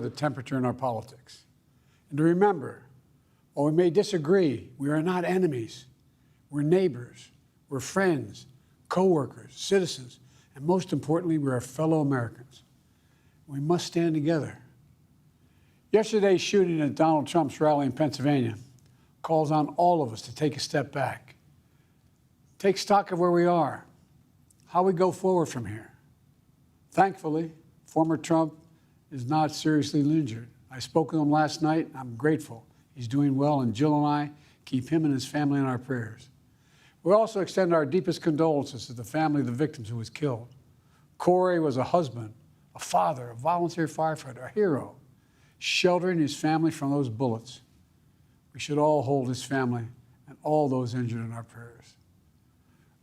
the temperature in our politics. And to remember, while we may disagree, we are not enemies. We're neighbors, we're friends, co-workers, citizens, and most importantly, we're fellow Americans. We must stand together. Yesterday's shooting at Donald Trump's rally in Pennsylvania calls on all of us to take a step back, take stock of where we are, how we go forward from here. Thankfully, former Trump is not seriously injured. I spoke with him last night. I'm grateful. He's doing well, and Jill and I keep him and his family in our prayers. We also extend our deepest condolences to the family of the victims who was killed. Corey was a husband, a father, a volunteer firefighter, a hero, sheltering his family from those bullets. We should all hold his family and all those injured in our prayers.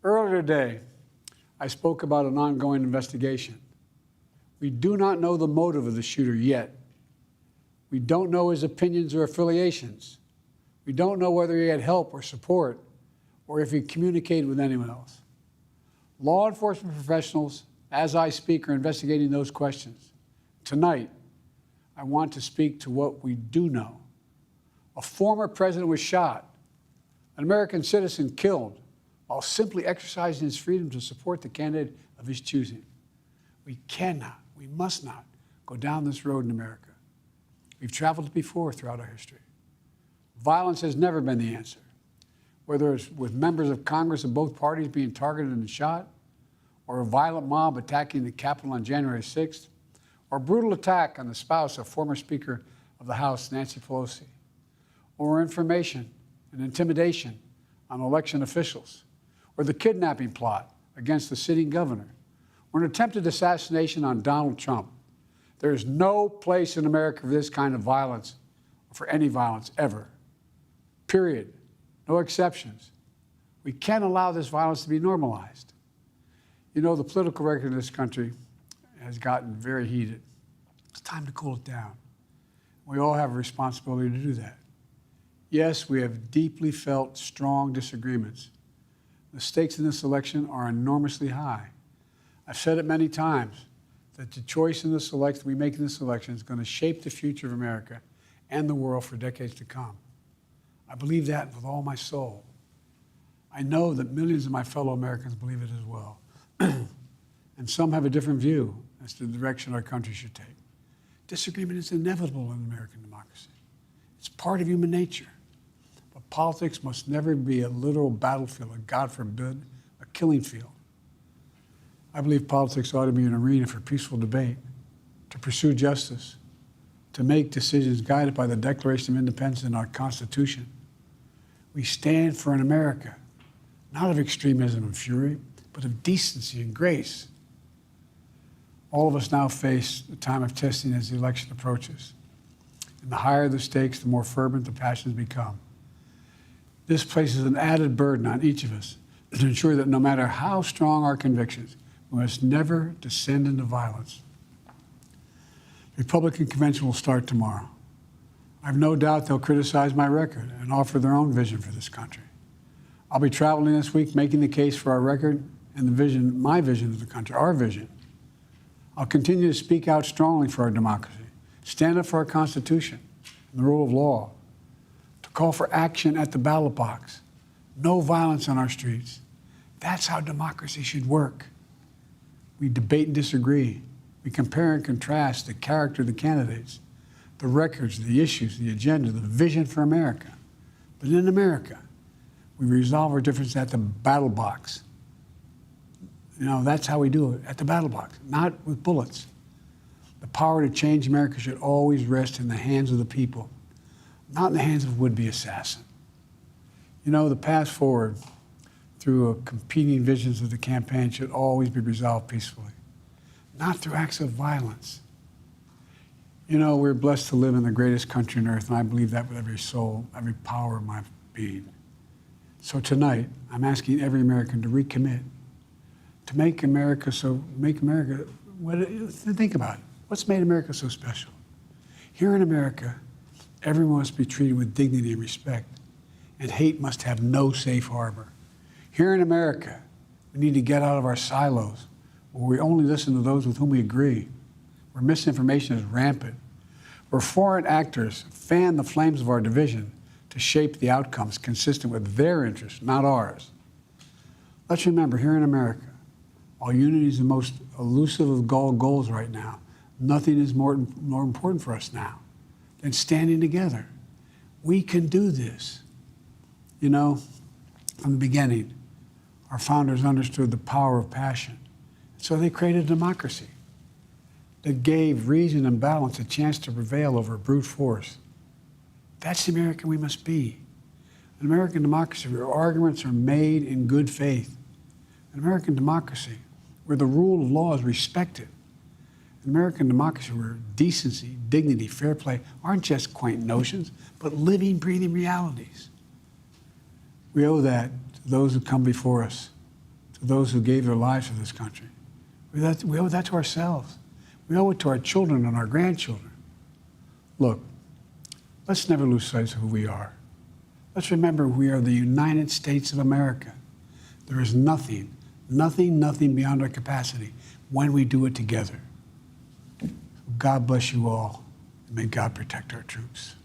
Earlier today, I spoke about an ongoing investigation. We do not know the motive of the shooter yet. We don't know his opinions or affiliations. We don't know whether he had help or support or if he communicated with anyone else. Law enforcement professionals, as I speak, are investigating those questions. Tonight, I want to speak to what we do know. A former president was shot, an American citizen killed, while simply exercising his freedom to support the candidate of his choosing. We cannot, we must not go down this road in America. We've traveled it before throughout our history. Violence has never been the answer, whether it's with members of Congress of both parties being targeted and shot, or a violent mob attacking the Capitol on January 6th, or a brutal attack on the spouse of former Speaker of the House, Nancy Pelosi, or information and intimidation on election officials, or the kidnapping plot against the sitting governor, or an attempted assassination on Donald Trump. There is no place in America for this kind of violence, or for any violence ever. Period. No exceptions. We can't allow this violence to be normalized. You know, the political record in this country has gotten very heated. It's time to cool it down. We all have a responsibility to do that. Yes, we have deeply felt strong disagreements. The stakes in this election are enormously high. I've said it many times that the choice in this election we make in this election is going to shape the future of America and the world for decades to come. I believe that with all my soul. I know that millions of my fellow Americans believe it as well. And some have a different view as to the direction our country should take. Disagreement is inevitable in American democracy. It's part of human nature. But politics must never be a literal battlefield, or God forbid, a killing field. I believe politics ought to be an arena for peaceful debate, to pursue justice, to make decisions guided by the Declaration of Independence and our Constitution. We stand for an America, not of extremism and fury, but of decency and grace. All of us now face a time of testing as the election approaches. And the higher the stakes, the more fervent the passions become. This places an added burden on each of us to ensure that no matter how strong our convictions, we must never descend into violence. The Republican convention will start tomorrow. I have no doubt they'll criticize my record and offer their own vision for this country. I'll be traveling this week making the case for our record and the vision, my vision of the country, our vision. I'll continue to speak out strongly for our democracy, stand up for our Constitution and the rule of law, to call for action at the ballot box, no violence on our streets. That's how democracy should work. We debate and disagree. We compare and contrast the character of the candidates, the records, the issues, the agenda, the vision for America. But in America, we resolve our differences at the battle box. You know, that's how we do it, at the battle box, not with bullets. The power to change America should always rest in the hands of the people, not in the hands of a would-be assassin. You know, the path forward through competing visions of the campaign should always be resolved peacefully, not through acts of violence. You know, we're blessed to live in the greatest country on earth, and I believe that with every soul, every power of my being. So tonight, I'm asking every American to recommit, to think about it. What's made America so special? Here in America, everyone must be treated with dignity and respect, and hate must have no safe harbor. Here in America, we need to get out of our silos, where we only listen to those with whom we agree, where misinformation is rampant, where foreign actors fan the flames of our division to shape the outcomes consistent with their interests, not ours. Let's remember, here in America, while unity is the most elusive of goals right now, nothing is more important for us now than standing together. We can do this. You know, from the beginning, our founders understood the power of passion. So they created a democracy that gave reason and balance a chance to prevail over brute force. That's the American we must be. An American democracy where arguments are made in good faith. An American democracy where the rule of law is respected. An American democracy where decency, dignity, fair play aren't just quaint notions, but living, breathing realities. We owe that to those who come before us, to those who gave their lives for this country. We owe that to ourselves. We owe it to our children and our grandchildren. Look, let's never lose sight of who we are. Let's remember we are the United States of America. There is nothing beyond our capacity when we do it together. God bless you all, and may God protect our troops.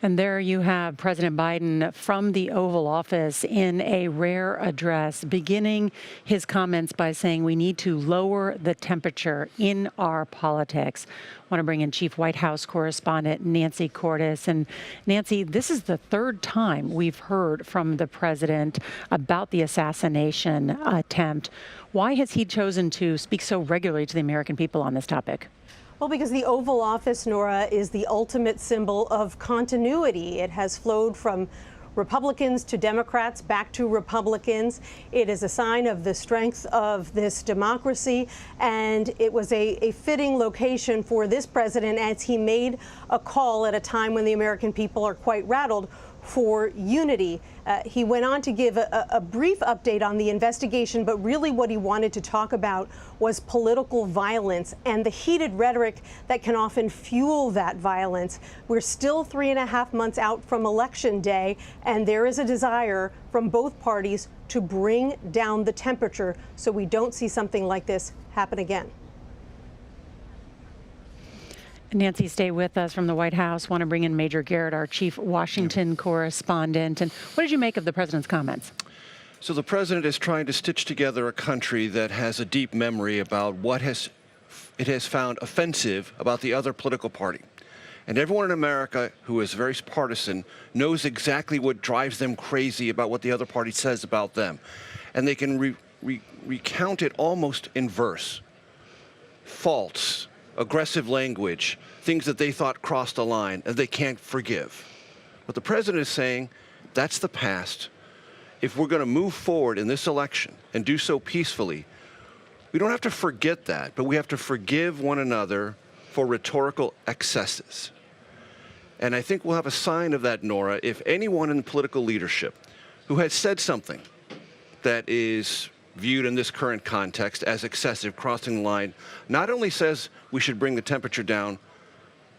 And there you have President Biden from the Oval Office in a rare address, beginning his comments by saying we need to lower the temperature in our politics. I want to bring in Chief White House correspondent Nancy Cordes. And Nancy, this is the third time we've heard from the president about the assassination attempt. Why has he chosen to speak so regularly to the American people on this topic? Well, because the Oval Office, Nora, is the ultimate symbol of continuity. It has flowed from Republicans to Democrats, back to Republicans. It is a sign of the strength of this democracy, and it was a fitting location for this president as he made a call at a time when the American people are quite rattled for unity. He went on to give a brief update on the investigation, but really what he wanted to talk about was political violence and the heated rhetoric that can often fuel that violence. We're still 3.5 months out from Election Day, and there is a desire from both parties to bring down the temperature so we don't see something like this happen again. Nancy, stay with us from the White House. Want to bring in Major Garrett, our chief Washington correspondent. And what did you make of the president's comments? So the president is trying to stitch together a country that has a deep memory about what it has found offensive about the other political party. And everyone in America who is very partisan knows exactly what drives them crazy about what the other party says about them. And they can recount it almost in verse. Faults, aggressive language, things that they thought crossed a line and they can't forgive. What the president is saying, that's the past. If we're going to move forward in this election and do so peacefully, we don't have to forget that, but we have to forgive one another for rhetorical excesses. And I think we'll have a sign of that, Nora, if anyone in political leadership who has said something that is viewed in this current context as excessive, crossing the line, not only says we should bring the temperature down,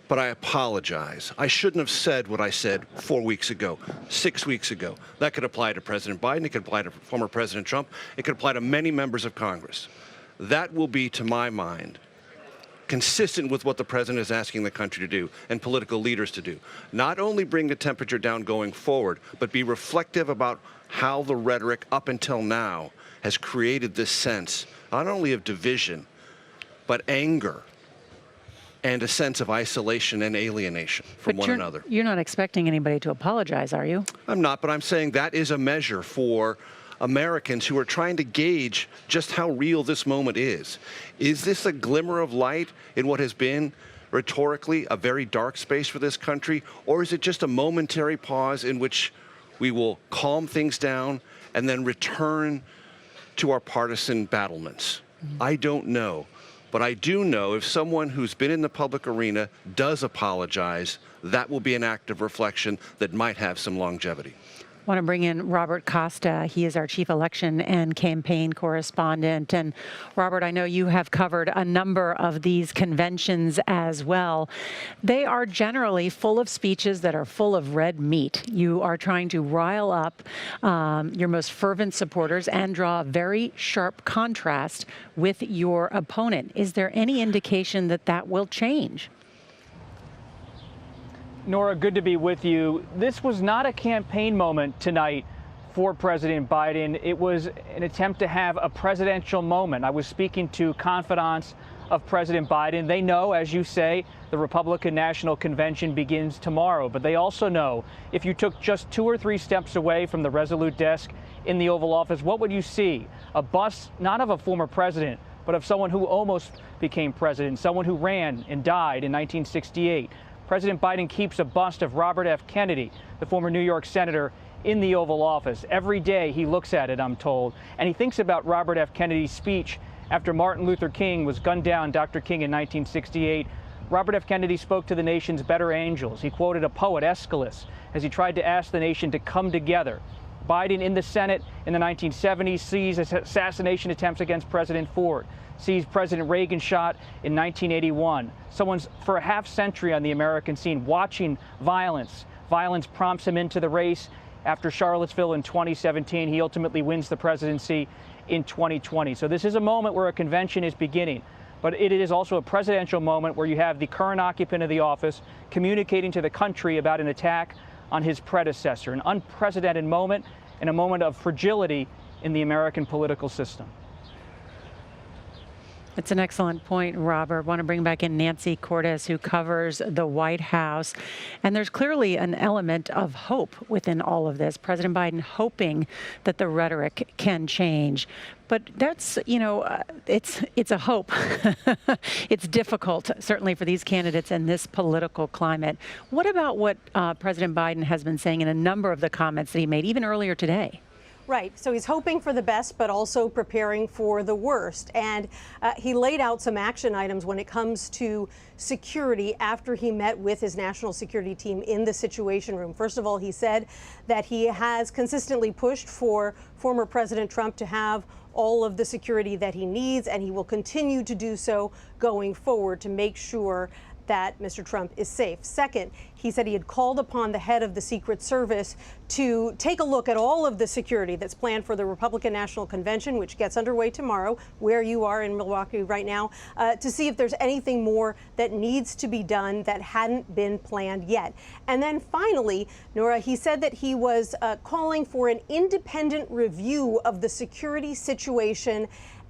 but I apologize. I shouldn't have said what I said 4 weeks ago, 6 weeks ago. That could apply to President Biden. It could apply to former President Trump. It could apply to many members of Congress. That will be, to my mind, consistent with what the president is asking the country to do and political leaders to do. Not only bring the temperature down going forward, but be reflective about how the rhetoric up until now has created this sense, not only of division, but anger and a sense of isolation and alienation from one another. You're not expecting anybody to apologize, are you? I'm not, but I'm saying that is a measure for Americans who are trying to gauge just how real this moment is. Is this a glimmer of light in what has been rhetorically a very dark space for this country, or is it just a momentary pause in which we will calm things down and then return to our partisan battlements? I don't know. But I do know if someone who's been in the public arena does apologize, that will be an act of reflection that might have some longevity. Want to bring in Robert Costa. He is our chief election and campaign correspondent. And Robert, I know you have covered a number of these conventions as well. They are generally full of speeches that are full of red meat. You are trying to rile up your most fervent supporters and draw a very sharp contrast with your opponent. Is there any indication that that will change? Nora, good to be with you. This was not a campaign moment tonight for President Biden. It was an attempt to have a presidential moment. I was speaking to confidants of President Biden. They know, as you say, the Republican National Convention begins tomorrow. But they also know if you took just 2 or 3 steps away from the Resolute desk in the Oval Office, what would you see? A bust not of a former president, but of someone who almost became president, someone who ran and died in 1968. President Biden keeps a bust of Robert F. Kennedy, the former New York senator, in the Oval Office. Every day he looks at it, I'm told, and he thinks about Robert F. Kennedy's speech after Martin Luther King was gunned down, Dr. King, in 1968. Robert F. Kennedy spoke to the nation's better angels. He quoted a poet, Aeschylus, as he tried to ask the nation to come together. Biden in the Senate in the 1970s sees assassination attempts against President Ford, sees President Reagan shot in 1981. Someone's for a half century on the American scene watching violence. Violence prompts him into the race. After Charlottesville in 2017, he ultimately wins the presidency in 2020. So this is a moment where a convention is beginning. But it is also a presidential moment where you have the current occupant of the office communicating to the country about an attack on his predecessor, an unprecedented moment and a moment of fragility in the American political system. It's an excellent point, Robert. I want to bring back in Nancy Cordes, who covers the White House. And there's clearly an element of hope within all of this. President Biden hoping that the rhetoric can change. But that's, it's a hope. It's difficult, certainly for these candidates in this political climate. What about what President Biden has been saying in a number of the comments that he made, even earlier today? Right. So he's hoping for the best, but also preparing for the worst. And he laid out some action items when it comes to security after he met with his national security team in the Situation Room. First of all, he said that he has consistently pushed for former President Trump to have all of the security that he needs, and he will continue to do so going forward to make sure that Mr. Trump is safe. Second, he said he had called upon the head of the Secret Service to take a look at all of the security that's planned for the Republican National Convention, which gets underway tomorrow, where you are in Milwaukee right now, to see if there's anything more that needs to be done that hadn't been planned yet. And then finally, Nora, he said that he was calling for an independent review of the security situation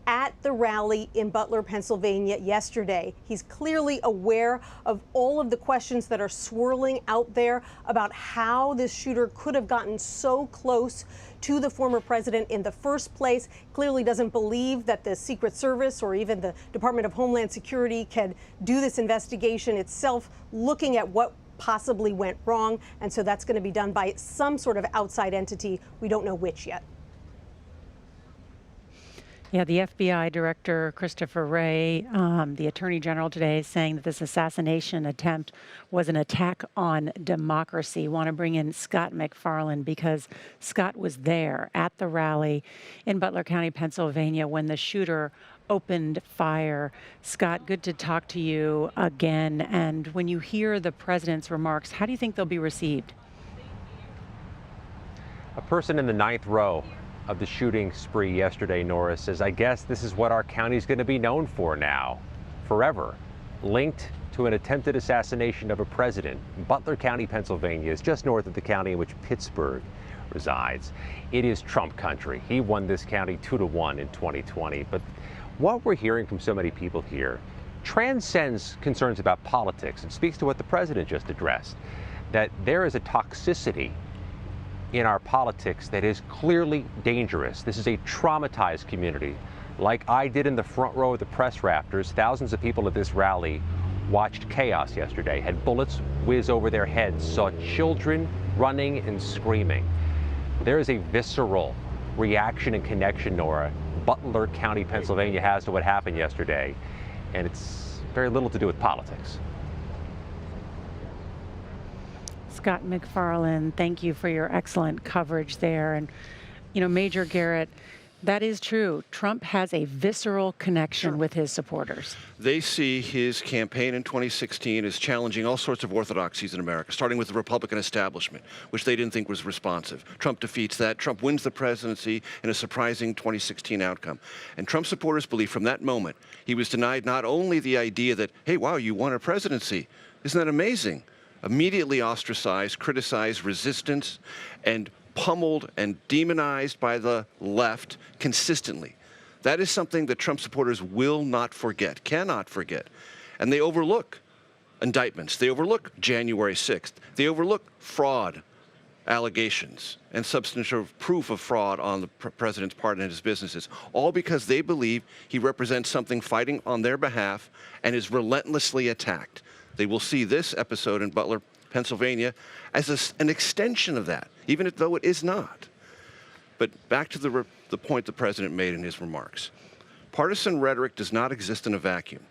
at the rally in Butler, Pennsylvania yesterday. He's clearly aware of all of the questions that are swirling out there about how this shooter could have gotten so close to the former president in the first place. Clearly doesn't believe that the Secret Service or even the Department of Homeland Security can do this investigation itself, looking at what possibly went wrong. And so that's going to be done by some sort of outside entity. We don't know which yet. Yeah, the FBI Director Christopher Wray, the Attorney General today, is saying that this assassination attempt was an attack on democracy. Want to bring in Scott McFarland because Scott was there at the rally in Butler County, Pennsylvania, when the shooter opened fire. Scott, good to talk to you again. And when you hear the president's remarks, how do you think they'll be received? A person in the 9th row of the shooting spree yesterday, Nora, says, I guess this is what our county's going to be known for now, forever. Linked to an attempted assassination of a president. Butler County, Pennsylvania is just north of the county in which Pittsburgh resides. It is Trump country. He won this county 2-1 in 2020. But what we're hearing from so many people here transcends concerns about politics and speaks to what the president just addressed, that there is a toxicity in our politics that is clearly dangerous. This is a traumatized community. Like I did in the front row of the press rafters, thousands of people at this rally watched chaos yesterday, had bullets whiz over their heads, saw children running and screaming. There is a visceral reaction and connection, Nora, Butler County, Pennsylvania has to what happened yesterday, and it's very little to do with politics. Scott McFarland, thank you for your excellent coverage there. And, Major Garrett, that is true. Trump has a visceral connection with his supporters. They see his campaign in 2016 as challenging all sorts of orthodoxies in America, starting with the Republican establishment, which they didn't think was responsive. Trump defeats that. Trump wins the presidency in a surprising 2016 outcome. And Trump supporters believe from that moment he was denied not only the idea that, hey, wow, you won a presidency. Isn't that amazing? Immediately ostracized, criticized, resistance, and pummeled and demonized by the left consistently. That is something that Trump supporters will not forget, cannot forget. And they overlook indictments. They overlook January 6th. They overlook fraud allegations and substantive proof of fraud on the president's part and his businesses, all because they believe he represents something fighting on their behalf and is relentlessly attacked. They will see this episode in Butler, Pennsylvania, as an extension of that, even though it is not. But back to the point the president made in his remarks. Partisan rhetoric does not exist in a vacuum.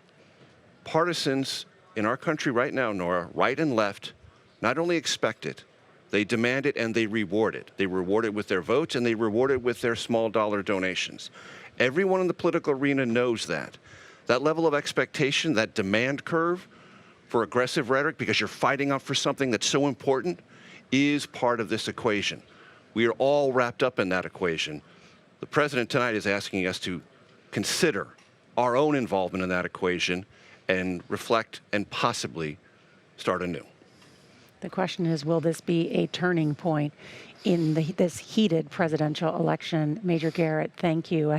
Partisans in our country right now, Nora, right and left, not only expect it, they demand it and they reward it. They reward it with their votes and they reward it with their small dollar donations. Everyone in the political arena knows that. That level of expectation, that demand curve, for aggressive rhetoric because you're fighting up for something that's so important is part of this equation. We are all wrapped up in that equation. The president tonight is asking us to consider our own involvement in that equation and reflect and possibly start anew. The question is, will this be a turning point in this heated presidential election? Major Garrett, thank you.